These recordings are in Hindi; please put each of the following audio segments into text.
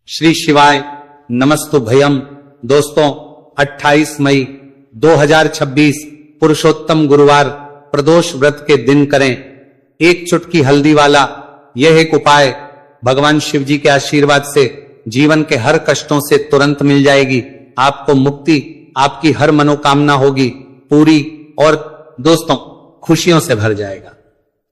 श्री शिवाय नमस्तु भयम। दोस्तों 28 मई 2026 पुरुषोत्तम गुरुवार प्रदोष व्रत के दिन करें एक चुटकी हल्दी वाला यह एक उपाय। भगवान शिव जी के आशीर्वाद से जीवन के हर कष्टों से तुरंत मिल जाएगी, आपको मुक्ति, आपकी हर मनोकामना होगी पूरी और दोस्तों खुशियों से भर जाएगा।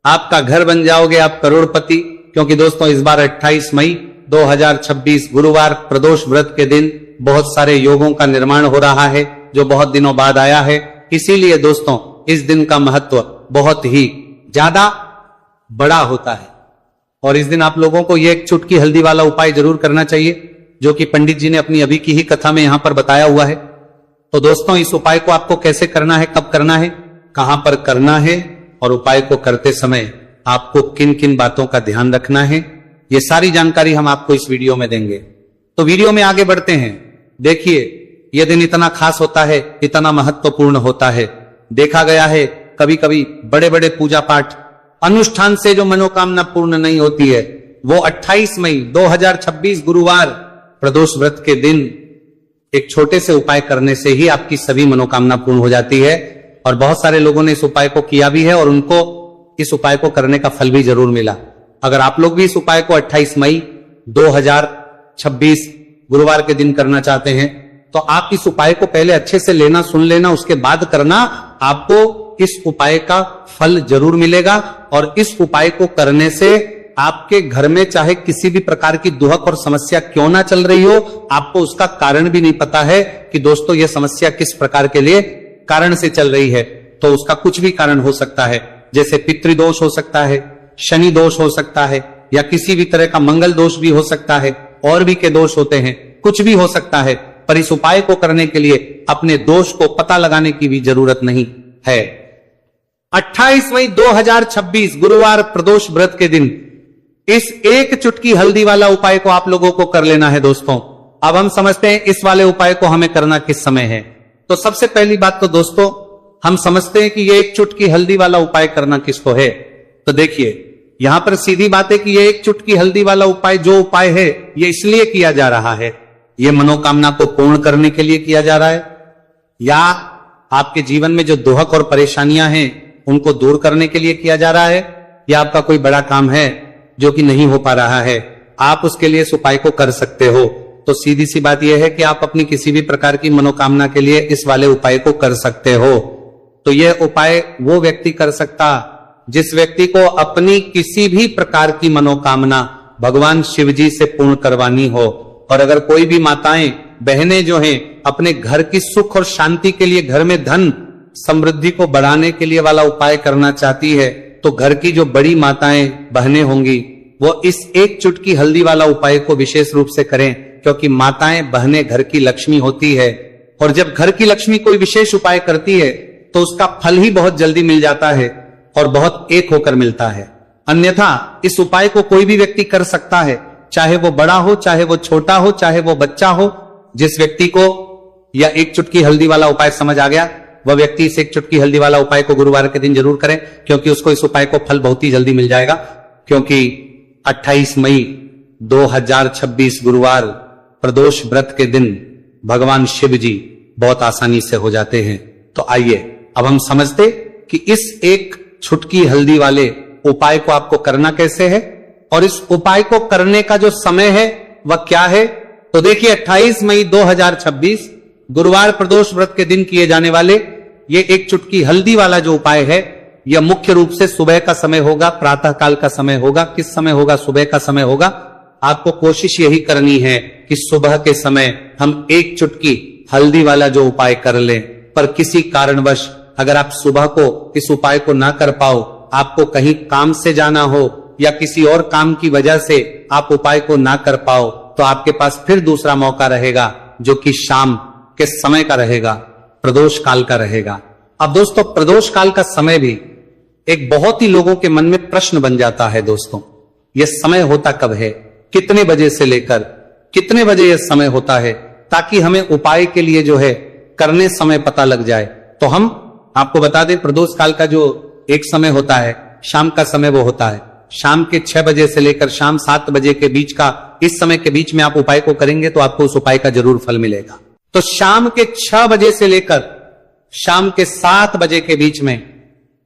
आपका घर बन जाओगे आप करोड़पति, क्योंकि दोस्तों इस बार 28 मई 2026 गुरुवार प्रदोष व्रत के दिन बहुत सारे योगों का निर्माण हो रहा है जो बहुत दिनों बाद आया है। इसीलिए दोस्तों इस दिन का महत्व बहुत ही ज्यादा बड़ा होता है और इस दिन आप लोगों को यह एक चुटकी हल्दी वाला उपाय जरूर करना चाहिए जो कि पंडित जी ने अपनी अभी की ही कथा में यहां पर बताया हुआ है। तो दोस्तों इस उपाय को आपको कैसे करना है, कब करना है, कहां पर करना है और उपाय को करते समय आपको किन किन बातों का ध्यान रखना है, ये सारी जानकारी हम आपको इस वीडियो में देंगे। तो वीडियो में आगे बढ़ते हैं। देखिए यह दिन इतना खास होता है, इतना महत्वपूर्ण होता है। देखा गया है कभी कभी बड़े बड़े पूजा पाठ अनुष्ठान से जो मनोकामना पूर्ण नहीं होती है वो 28 मई 2026 गुरुवार प्रदोष व्रत के दिन एक छोटे से उपाय करने से ही आपकी सभी मनोकामना पूर्ण हो जाती है। और बहुत सारे लोगों ने इस उपाय को किया भी है और उनको इस उपाय को करने का फल भी जरूर मिला। अगर आप लोग भी इस उपाय को 28 मई 2026 गुरुवार के दिन करना चाहते हैं तो आप इस उपाय को पहले अच्छे से लेना, सुन लेना, उसके बाद करना, आपको इस उपाय का फल जरूर मिलेगा। और इस उपाय को करने से आपके घर में चाहे किसी भी प्रकार की दुहक और समस्या क्यों ना चल रही हो, आपको उसका कारण भी नहीं पता है कि दोस्तों यह समस्या किस प्रकार के लिए कारण से चल रही है। तो उसका कुछ भी कारण हो सकता है, जैसे पितृदोष हो सकता है, शनि दोष हो सकता है, या किसी भी तरह का मंगल दोष भी हो सकता है, और भी के दोष होते हैं, कुछ भी हो सकता है। पर इस उपाय को करने के लिए अपने दोष को पता लगाने की भी जरूरत नहीं है। 28 मई 2026 गुरुवार प्रदोष व्रत के दिन इस एक चुटकी हल्दी वाला उपाय को आप लोगों को कर लेना है। दोस्तों अब हम समझते हैं इस वाले उपाय को हमें करना किस समय है। तो सबसे पहली बात तो दोस्तों हम समझते हैं कि ये एक चुटकी हल्दी वाला उपाय करना किसको है। तो देखिए यहां पर सीधी बात है कि ये एक चुटकी हल्दी वाला उपाय जो उपाय है ये इसलिए किया जा रहा है, ये मनोकामना को पूर्ण करने के लिए किया जा रहा है, या आपके जीवन में जो दुहक और परेशानियां हैं उनको दूर करने के लिए किया जा रहा है, या आपका कोई बड़ा काम है जो कि नहीं हो पा रहा है, आप उसके लिए इस उपाय को कर सकते हो। तो सीधी सी बात यह है कि आप अपनी किसी भी प्रकार की मनोकामना के लिए इस वाले उपाय को कर सकते हो। तो यह उपाय वो व्यक्ति कर सकता जिस व्यक्ति को अपनी किसी भी प्रकार की मनोकामना भगवान शिव जी से पूर्ण करवानी हो। और अगर कोई भी माताएं बहनें जो हैं अपने घर की सुख और शांति के लिए, घर में धन समृद्धि को बढ़ाने के लिए वाला उपाय करना चाहती है, तो घर की जो बड़ी माताएं बहनें होंगी वो इस एक चुटकी हल्दी वाला उपाय को विशेष रूप से करें, क्योंकि माताएं बहनें घर की लक्ष्मी होती है। और जब घर की लक्ष्मी कोई विशेष उपाय करती है तो उसका फल ही बहुत जल्दी मिल जाता है और बहुत एक होकर मिलता है। अन्यथा इस उपाय को कोई भी व्यक्ति कर सकता है, चाहे वो बड़ा हो, चाहे वो छोटा हो, चाहे वो बच्चा हो। जिस व्यक्ति को यह एक चुटकी हल्दी वाला उपाय समझ आ गया वह व्यक्ति इस एक चुटकी हल्दी वाला उपाय को गुरुवार के दिन जरूर करें, क्योंकि उसको इस उपाय को फल बहुत ही जल्दी मिल जाएगा। क्योंकि 28 मई 2026 गुरुवार प्रदोष व्रत के दिन भगवान शिव जी बहुत आसानी से हो जाते हैं। तो आइए अब हम समझते कि इस एक चुटकी हल्दी वाले उपाय को आपको करना कैसे है और इस उपाय को करने का जो समय है वह क्या है। तो देखिए 28 मई 2026 गुरुवार प्रदोष व्रत के दिन किए जाने वाले ये एक चुटकी हल्दी वाला जो उपाय है यह मुख्य रूप से सुबह का समय होगा, प्रातः काल का समय होगा। किस समय होगा? सुबह का समय होगा। आपको कोशिश यही करनी है कि सुबह के समय हम एक चुटकी हल्दी वाला जो उपाय कर लें। पर किसी कारणवश अगर आप सुबह को इस उपाय को ना कर पाओ, आपको कहीं काम से जाना हो या किसी और काम की वजह से आप उपाय को ना कर पाओ, तो आपके पास फिर दूसरा मौका रहेगा जो कि शाम के समय का रहेगा, प्रदोष काल का रहेगा। अब दोस्तों प्रदोष काल का समय भी एक बहुत ही लोगों के मन में प्रश्न बन जाता है। दोस्तों यह समय होता कब है, कितने बजे से लेकर कितने बजे यह समय होता है, ताकि हमें उपाय के लिए जो है करने समय पता लग जाए। तो हम आपको बता दें प्रदोष काल का जो एक समय होता है, शाम का समय वो होता है शाम के 6 बजे से लेकर शाम 7 बजे के बीच का, इस समय के बीच में आप उपाय को करेंगे तो आपको उस उपाय का जरूर फल मिलेगा। तो शाम के 6 बजे से लेकर शाम के 7 बजे के बीच में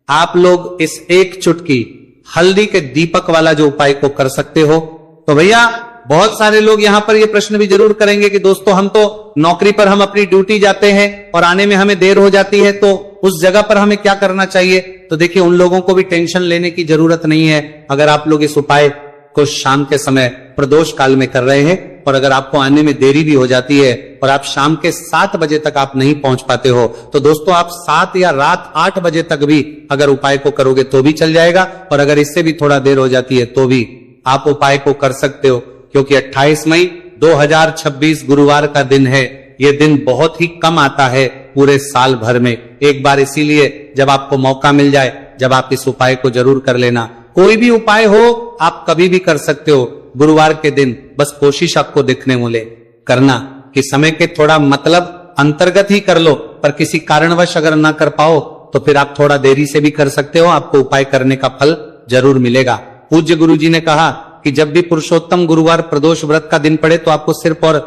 आप लोग इस एक चुटकी हल्दी के दीपक वाला जो उपाय को कर सकते हो। तो भैया बहुत सारे लोग यहां पर ये प्रश्न भी जरूर करेंगे कि दोस्तों हम तो नौकरी पर हम अपनी ड्यूटी जाते हैं और आने में हमें देर हो जाती है, तो उस जगह पर हमें क्या करना चाहिए? तो देखिए, उन लोगों को भी टेंशन लेने की जरूरत नहीं है। अगर आप लोग इस उपाय को शाम के समय प्रदोष काल में कर रहे हैं और अगर आपको आने में देरी भी हो जाती है और आप शाम के 7 बजे तक आप नहीं पहुंच पाते हो, तो दोस्तों आप 7 या रात 8 बजे तक भी अगर उपाय को करोगे तो भी चल जाएगा, और अगर इससे भी थोड़ा देर हो जाती है तो भी आप उपाय को कर सकते हो। क्योंकि 28 मई 2026 गुरुवार का दिन है। यह दिन बहुत ही कम आता है पूरे साल भर में, एक बार इसीलिए जब आपको मौका मिल जाए, जब आप इस उपाय को जरूर कर लेना। कोई भी उपाय हो आप कभी भी कर सकते हो गुरुवार के दिन, बस कोशिश आपको देखने मिले करना कि समय के थोड़ा मतलब अंतर्गत ही कर लो, पर किसी कारणवश अगर ना कर पाओ तो फिर आप थोड़ा देरी से भी कर सकते हो, आपको उपाय करने का फल जरूर मिलेगा। पूज्य गुरु जी ने कहा कि जब भी पुरुषोत्तम गुरुवार प्रदोष व्रत का दिन पड़े तो आपको सिर्फ और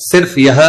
सिर्फ यह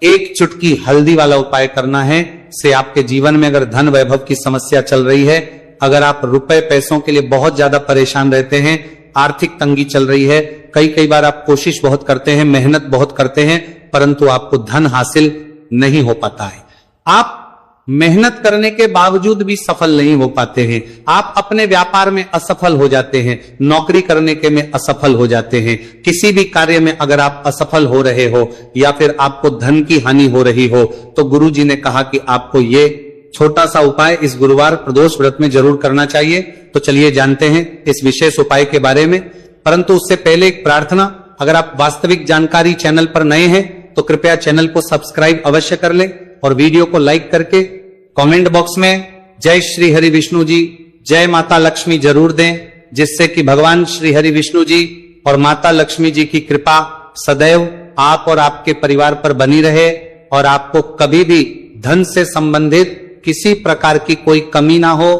एक चुटकी हल्दी वाला उपाय करना है। से आपके जीवन में अगर धन वैभव की समस्या चल रही है, अगर आप रुपए पैसों के लिए बहुत ज्यादा परेशान रहते हैं, आर्थिक तंगी चल रही है, कई बार आप कोशिश बहुत करते हैं, मेहनत बहुत करते हैं, परंतु आपको धन हासिल नहीं हो पाता है, आप मेहनत करने के बावजूद भी सफल नहीं हो पाते हैं, आप अपने व्यापार में असफल हो जाते हैं, नौकरी करने के में असफल हो जाते हैं, किसी भी कार्य में अगर आप असफल हो रहे हो या फिर आपको धन की हानि हो रही हो, तो गुरु जी ने कहा कि आपको ये छोटा सा उपाय इस गुरुवार प्रदोष व्रत में जरूर करना चाहिए। तो चलिए जानते हैं इस विशेष उपाय के बारे में, परंतु उससे पहले एक प्रार्थना, अगर आप वास्तविक जानकारी चैनल पर नए हैं तो कृपया चैनल को सब्सक्राइब अवश्य कर लें और वीडियो को लाइक करके कमेंट बॉक्स में जय श्री हरि विष्णु जी, जय माता लक्ष्मी जरूर दें, जिससे कि भगवान श्री हरि विष्णु जी और माता लक्ष्मी जी की कृपा सदैव आप और आपके परिवार पर बनी रहे और आपको कभी भी धन से संबंधित किसी प्रकार की कोई कमी ना हो।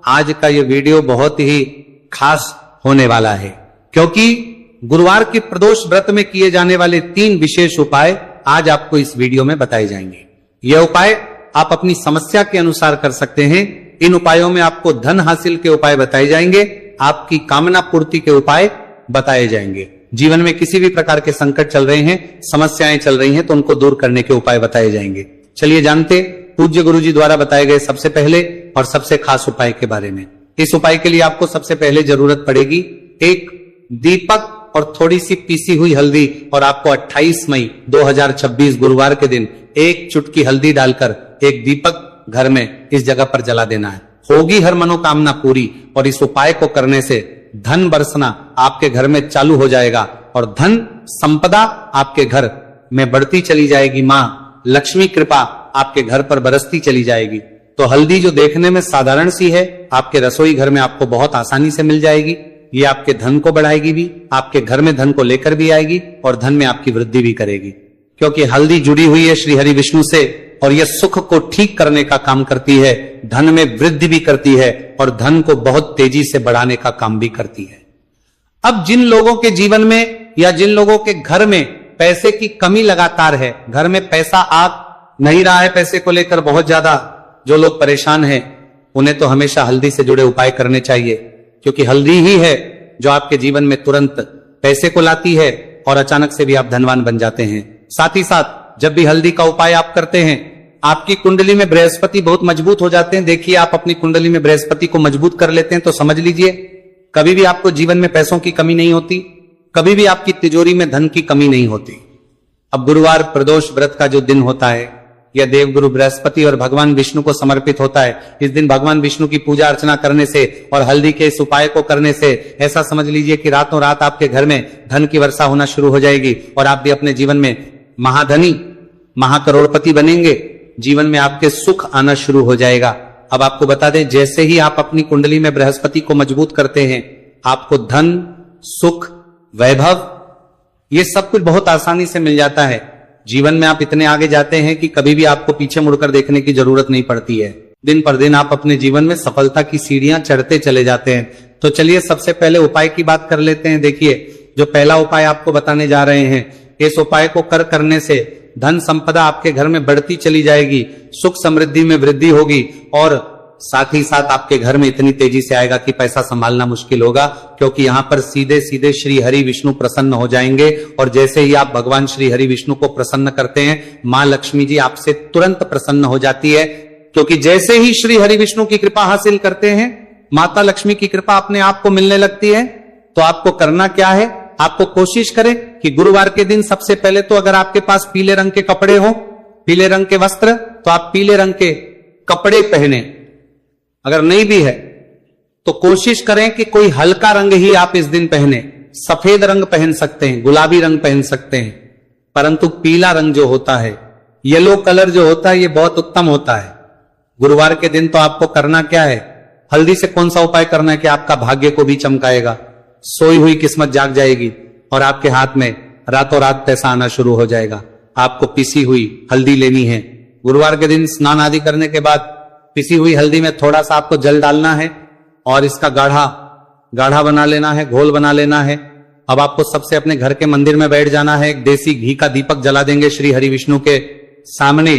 आज का ये वीडियो बहुत ही खास होने वाला है, क्योंकि गुरुवार की प्रदोष व्रत में किए जाने वाले 3 विशेष उपाय आज आपको इस वीडियो में बताए जाएंगे। यह उपाय आप अपनी समस्या के अनुसार कर सकते हैं। इन उपायों में आपको धन हासिल के उपाय बताए जाएंगे, आपकी कामना पूर्ति के उपाय बताए जाएंगे। जीवन में किसी भी प्रकार के संकट चल रहे हैं, समस्याएं चल रही हैं, तो उनको दूर करने के उपाय बताए जाएंगे। चलिए जानते पूज्य गुरु जी द्वारा बताए गए सबसे पहले और सबसे खास उपाय के बारे में। इस उपाय के लिए आपको सबसे पहले जरूरत पड़ेगी एक दीपक और थोड़ी सी पीसी हुई हल्दी, और आपको 28 मई 2026 गुरुवार के दिन एक चुटकी हल्दी डालकर एक दीपक घर में इस जगह पर जला देना है। होगी हर मनोकामना पूरी, और इस उपाय को करने से धन बरसना आपके घर में चालू हो जाएगा और धन संपदा आपके घर में बढ़ती चली जाएगी। मां लक्ष्मी कृपा आपके घर पर बरसती चली जाएगी। तो हल्दी जो देखने में साधारण सी है, आपके रसोई घर में आपको बहुत आसानी से मिल जाएगी। ये आपके धन को बढ़ाएगी भी, आपके घर में धन को लेकर भी आएगी और धन में आपकी वृद्धि भी करेगी, क्योंकि हल्दी जुड़ी हुई है श्री हरि विष्णु से और यह सुख को ठीक करने का काम करती है, धन में वृद्धि भी करती है और धन को बहुत तेजी से बढ़ाने का काम भी करती है। अब जिन लोगों के जीवन में या जिन लोगों के घर में पैसे की कमी लगातार है, घर में पैसा आ नहीं रहा है, पैसे को लेकर बहुत ज्यादा जो लोग परेशान हैं, उन्हें तो हमेशा हल्दी से जुड़े उपाय करने चाहिए, क्योंकि हल्दी ही है जो आपके जीवन में तुरंत पैसे को लाती है और अचानक से भी आप धनवान बन जाते हैं। साथ ही साथ जब भी हल्दी का उपाय आप करते हैं, आपकी कुंडली में बृहस्पति बहुत मजबूत हो जाते हैं। देखिए, आप अपनी कुंडली में बृहस्पति को मजबूत कर लेते हैं तो समझ लीजिए कभी भी आपको जीवन में पैसों की कमी नहीं होती, कभी भी आपकी तिजोरी में धन की कमी नहीं होती। अब गुरुवार प्रदोष व्रत का जो दिन होता है, यह देवगुरु बृहस्पति और भगवान विष्णु को समर्पित होता है। इस दिन भगवान विष्णु की पूजा अर्चना करने से और हल्दी के इस उपाय को करने से ऐसा समझ लीजिए कि रातों रात आपके घर में धन की वर्षा होना शुरू हो जाएगी और आप भी अपने जीवन में महाधनी महाकरोड़पति बनेंगे। जीवन में आपके सुख आना शुरू हो जाएगा। अब आपको बता दें, जैसे ही आप अपनी कुंडली में बृहस्पति को मजबूत करते हैं, आपको धन, सुख, वैभव, ये सब कुछ बहुत आसानी से मिल जाता है। जीवन में आप इतने आगे जाते हैं कि कभी भी आपको पीछे मुड़कर देखने की जरूरत नहीं पड़ती है। दिन पर दिन आप अपने जीवन में सफलता की सीढ़ियां चढ़ते चले जाते हैं। तो चलिए सबसे पहले उपाय की बात कर लेते हैं। देखिए, जो पहला उपाय आपको बताने जा रहे हैं, इस उपाय को करने से धन संपदा आपके घर में बढ़ती चली जाएगी, सुख समृद्धि में वृद्धि होगी और साथ ही साथ आपके घर में इतनी तेजी से आएगा कि पैसा संभालना मुश्किल होगा, क्योंकि यहां पर सीधे सीधे श्री हरि विष्णु प्रसन्न हो जाएंगे। और जैसे ही आप भगवान श्री हरि विष्णु को प्रसन्न करते हैं, मां लक्ष्मी जी आपसे तुरंत प्रसन्न हो जाती है, क्योंकि जैसे ही श्री हरि विष्णु की कृपा हासिल करते हैं, माता लक्ष्मी की कृपा अपने आप को मिलने लगती है। तो आपको करना क्या है, आपको कोशिश करें कि गुरुवार के दिन सबसे पहले तो अगर आपके पास पीले रंग के कपड़े हो, पीले रंग के वस्त्र, तो आप पीले रंग के कपड़े पहने। अगर नहीं भी है तो कोशिश करें कि कोई हल्का रंग ही आप इस दिन पहने। सफेद रंग पहन सकते हैं, गुलाबी रंग पहन सकते हैं, परंतु पीला रंग जो होता है, येलो कलर जो होता है, ये बहुत उत्तम होता है। गुरुवार के दिन तो आपको करना क्या है, हल्दी से कौन सा उपाय करना है कि आपका भाग्य को भी चमकाएगा, सोई हुई किस्मत जाग जाएगी और आपके हाथ में रातों रात पैसा आना शुरू हो जाएगा। आपको पिसी हुई हल्दी लेनी है। गुरुवार के दिन स्नान आदि करने के बाद पिसी हुई हल्दी में थोड़ा सा आपको जल डालना है और इसका गाढ़ा बना लेना है, घोल बना लेना है। अब आपको सबसे अपने घर के मंदिर में बैठ जाना है, एक देसी घी का दीपक जला देंगे श्री हरि विष्णु के सामने,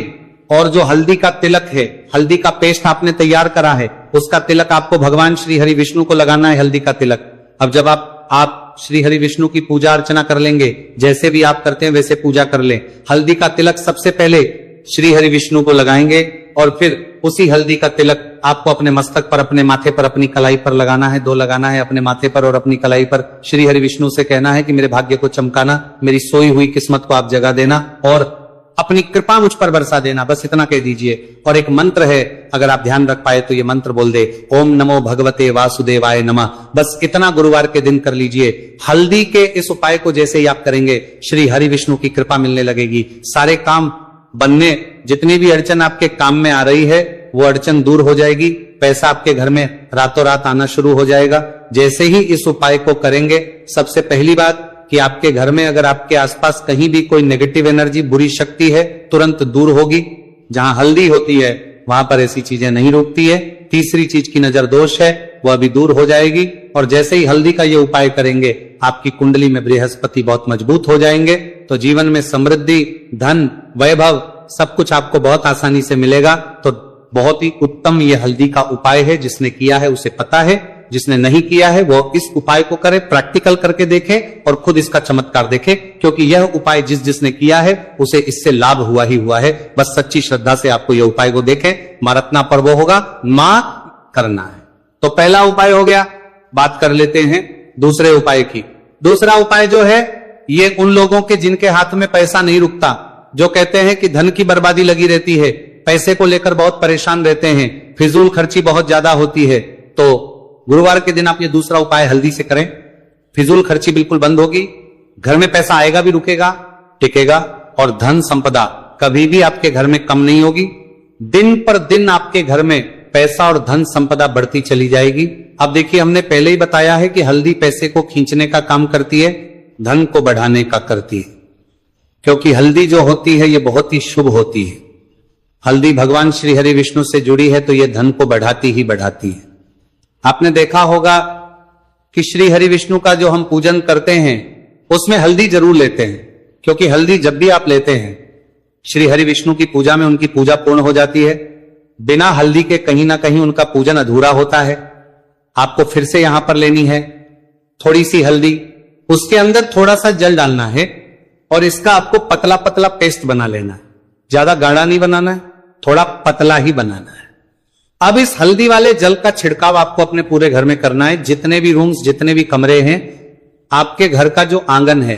और जो हल्दी का तिलक है, हल्दी का पेस्ट आपने तैयार करा है, उसका तिलक आपको भगवान श्री हरि विष्णु को लगाना है, हल्दी का तिलक। अब जब आप श्री हरि विष्णु की पूजा अर्चना कर लेंगे, जैसे भी आप करते हैं वैसे पूजा कर लें। हल्दी का तिलक सबसे पहले श्री हरि विष्णु को लगाएंगे और फिर उसी हल्दी का तिलक आपको अपने मस्तक पर, अपने माथे पर, अपनी कलाई पर लगाना है। 2 लगाना है अपने माथे पर और अपनी कलाई पर। श्री हरि विष्णु से कहना है कि मेरे भाग्य को चमकाना, मेरी सोई हुई किस्मत को आप जगा देना और अपनी कृपा मुझ पर बरसा देना। बस इतना कह दीजिए। और एक मंत्र है, अगर आप ध्यान रख पाए तो ये मंत्र बोल दे, ओम नमो भगवते वासुदेवाय नमः। बस इतना गुरुवार के दिन कर लीजिए। हल्दी के इस उपाय को जैसे ही आप करेंगे, श्री हरि विष्णु की कृपा मिलने लगेगी, सारे काम बनने, जितनी भी अड़चन आपके काम में आ रही है वो अड़चन दूर हो जाएगी, पैसा आपके घर में रातों रात आना शुरू हो जाएगा। जैसे ही इस उपाय को करेंगे, सबसे पहली बात कि आपके घर में अगर आपके आसपास कहीं भी कोई नेगेटिव एनर्जी, बुरी शक्ति है, तुरंत दूर होगी। जहां हल्दी होती है वहां पर ऐसी चीजें नहीं रुकती है। तीसरी चीज की नजर दोष है, वह भी दूर हो जाएगी। और जैसे ही हल्दी का ये उपाय करेंगे, आपकी कुंडली में बृहस्पति बहुत मजबूत हो जाएंगे, तो जीवन में समृद्धि, धन, वैभव सब कुछ आपको बहुत आसानी से मिलेगा। तो बहुत ही उत्तम ये हल्दी का उपाय है। जिसने किया है उसे पता है, जिसने नहीं किया है वो इस उपाय को करे, प्रैक्टिकल करके देखे और खुद इसका चमत्कार देखे, क्योंकि यह उपाय जिसने किया है उसे इससे लाभ हुआ ही हुआ है। बस सच्ची श्रद्धा से आपको यह उपाय को देखें। मां रत्ना पर्व होगा, मां करना है। तो पहला उपाय हो गया। बात कर लेते हैं दूसरे उपाय की। दूसरा उपाय जो है, ये उन लोगों के जिनके हाथ में पैसा नहीं रुकता, जो कहते हैं कि धन की बर्बादी लगी रहती है, पैसे को लेकर बहुत परेशान रहते हैं, फिजूल खर्ची बहुत ज्यादा होती है। तो गुरुवार के दिन आप ये दूसरा उपाय हल्दी से करें, फिजूल खर्ची बिल्कुल बंद होगी, घर में पैसा आएगा भी, रुकेगा, टिकेगा, और धन संपदा कभी भी आपके घर में कम नहीं होगी। दिन पर दिन आपके घर में पैसा और धन संपदा बढ़ती चली जाएगी। अब देखिए, हमने पहले ही बताया है कि हल्दी पैसे को खींचने का काम करती है, धन को बढ़ाने का करती है, क्योंकि हल्दी जो होती है ये बहुत ही शुभ होती है। हल्दी भगवान श्री हरि विष्णु से जुड़ी है तो ये धन को बढ़ाती ही बढ़ाती है। आपने देखा होगा कि श्री हरि विष्णु का जो हम पूजन करते हैं उसमें हल्दी जरूर लेते हैं, क्योंकि हल्दी जब भी आप लेते हैं श्री हरि विष्णु की पूजा में उनकी पूजा पूर्ण हो जाती है। बिना हल्दी के कहीं ना कहीं उनका पूजन अधूरा होता है। आपको फिर से यहां पर लेनी है थोड़ी सी हल्दी, उसके अंदर थोड़ा सा जल डालना है और इसका आपको पतला पतला पेस्ट बना लेना है। ज्यादा गाढ़ा नहीं बनाना है, थोड़ा पतला ही बनाना है। अब इस हल्दी वाले जल का छिड़काव आपको अपने पूरे घर में करना है। जितने भी रूम्स, जितने भी कमरे हैं, आपके घर का जो आंगन है,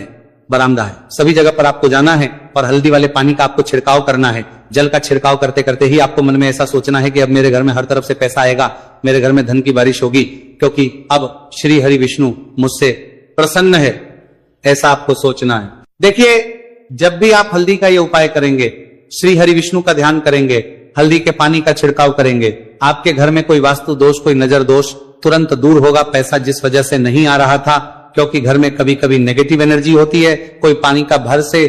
बरामदा है, सभी जगह पर आपको जाना है और हल्दी वाले पानी का आपको छिड़काव करना है। जल का छिड़काव करते करते ही आपको मन में ऐसा सोचना है कि अब मेरे घर में हर तरफ से पैसा आएगा, मेरे घर में धन की बारिश होगी, क्योंकि अब श्री हरि विष्णु मुझसे प्रसन्न है, ऐसा आपको सोचना है। देखिए, जब भी आप हल्दी का ये उपाय करेंगे, श्री हरि विष्णु का ध्यान करेंगे, हल्दी के पानी का छिड़काव करेंगे, आपके घर में कोई वास्तु दोष, कोई नजर दोष तुरंत दूर होगा। पैसा जिस वजह से नहीं आ रहा था, क्योंकि घर में कभी कभी नेगेटिव एनर्जी होती है, कोई पानी का भर से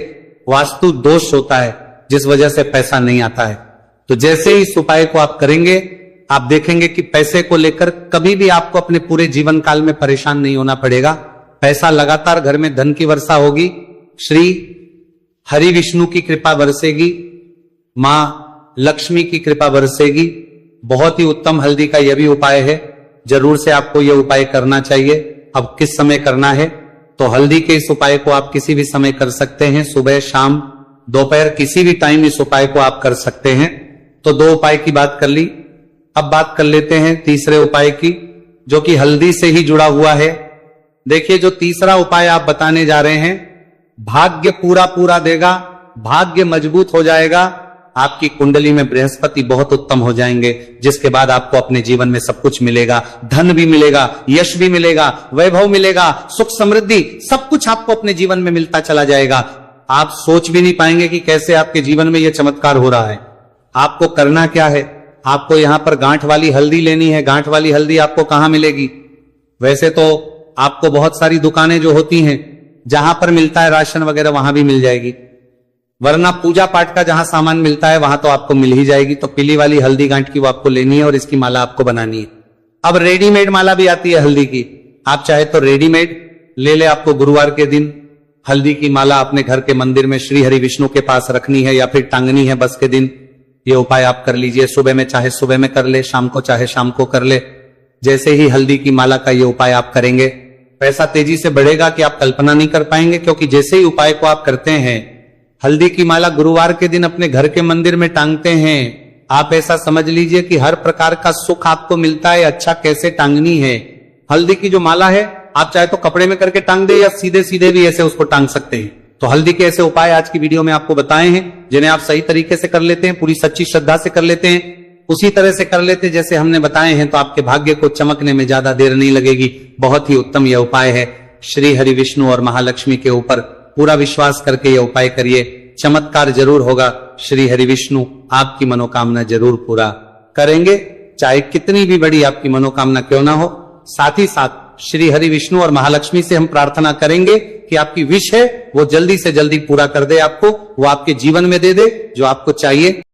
वास्तु दोष होता है जिस वजह से पैसा नहीं आता है। तो जैसे ही इस उपाय को आप करेंगे, आप देखेंगे कि पैसे को लेकर कभी भी आपको अपने पूरे जीवन काल में परेशान नहीं होना पड़ेगा। पैसा लगातार घर में धन की वर्षा होगी, श्री हरि विष्णु की कृपा बरसेगी, मां लक्ष्मी की कृपा बरसेगी। बहुत ही उत्तम हल्दी का यह भी उपाय है, जरूर से आपको यह उपाय करना चाहिए। अब किस समय करना है, तो हल्दी के इस उपाय को आप किसी भी समय कर सकते हैं, सुबह शाम दोपहर किसी भी टाइम इस उपाय को आप कर सकते हैं। तो 2 उपाय की बात कर ली, अब बात कर लेते हैं तीसरे उपाय की, जो कि हल्दी से ही जुड़ा हुआ है। देखिए, जो तीसरा उपाय आप बताने जा रहे हैं, भाग्य पूरा देगा, भाग्य मजबूत हो जाएगा, आपकी कुंडली में बृहस्पति बहुत उत्तम हो जाएंगे, जिसके बाद आपको अपने जीवन में सब कुछ मिलेगा, धन भी मिलेगा, यश भी मिलेगा, वैभव मिलेगा, सुख समृद्धि, सब कुछ आपको अपने जीवन में मिलता चला जाएगा। आप सोच भी नहीं पाएंगे कि कैसे आपके जीवन में यह चमत्कार हो रहा है। आपको करना क्या है, आपको यहां पर गांठ वाली हल्दी लेनी है। गांठ वाली हल्दी आपको कहां मिलेगी, वैसे तो आपको बहुत सारी दुकानें जो होती हैं जहां पर मिलता है राशन वगैरह, वहां भी मिल जाएगी, वरना पूजा पाठ का जहां सामान मिलता है वहां तो आपको मिल ही जाएगी। तो पीली वाली हल्दी गांठ की वो आपको लेनी है और इसकी माला आपको बनानी है। अब रेडीमेड माला भी आती है हल्दी की, आप चाहे तो रेडीमेड ले ले। आपको गुरुवार के दिन हल्दी की माला अपने घर के मंदिर में श्री हरि विष्णु के पास रखनी है या फिर टांगनी है बस के दिन। ये उपाय आप कर लीजिए, सुबह में चाहे सुबह में कर ले, शाम को चाहे शाम को कर ले। जैसे ही हल्दी की माला का ये उपाय आप करेंगे, पैसा तेजी से बढ़ेगा कि आप कल्पना नहीं कर पाएंगे। क्योंकि जैसे ही उपाय को आप करते हैं, हल्दी की माला गुरुवार के दिन अपने घर के मंदिर में टांगते हैं, आप ऐसा समझ लीजिए कि हर प्रकार का सुख आपको मिलता है। अच्छा, कैसे टांगनी है हल्दी की जो माला है, आप चाहे तो कपड़े में करके टांग दे या सीधे सीधे भी ऐसे उसको टांग सकते हैं। तो हल्दी के ऐसे उपाय आज की वीडियो में आपको बताए हैं, जिन्हें आप सही तरीके से कर लेते हैं, पूरी सच्ची श्रद्धा से कर लेते हैं, उसी तरह से कर लेते जैसे हमने बताए हैं, तो आपके भाग्य को चमकने में ज्यादा देर नहीं लगेगी। बहुत ही उत्तम यह उपाय है। श्री हरि विष्णु और महालक्ष्मी के ऊपर पूरा विश्वास करके यह उपाय करिए, चमत्कार जरूर होगा। श्री हरि विष्णु आपकी मनोकामना जरूर पूरा करेंगे, चाहे कितनी भी बड़ी आपकी मनोकामना क्यों ना हो। साथ ही साथ श्री हरि विष्णु और महालक्ष्मी से हम प्रार्थना करेंगे कि आपकी विश है वो जल्दी से जल्दी पूरा कर दे, आपको वो आपके जीवन में दे दे जो आपको चाहिए।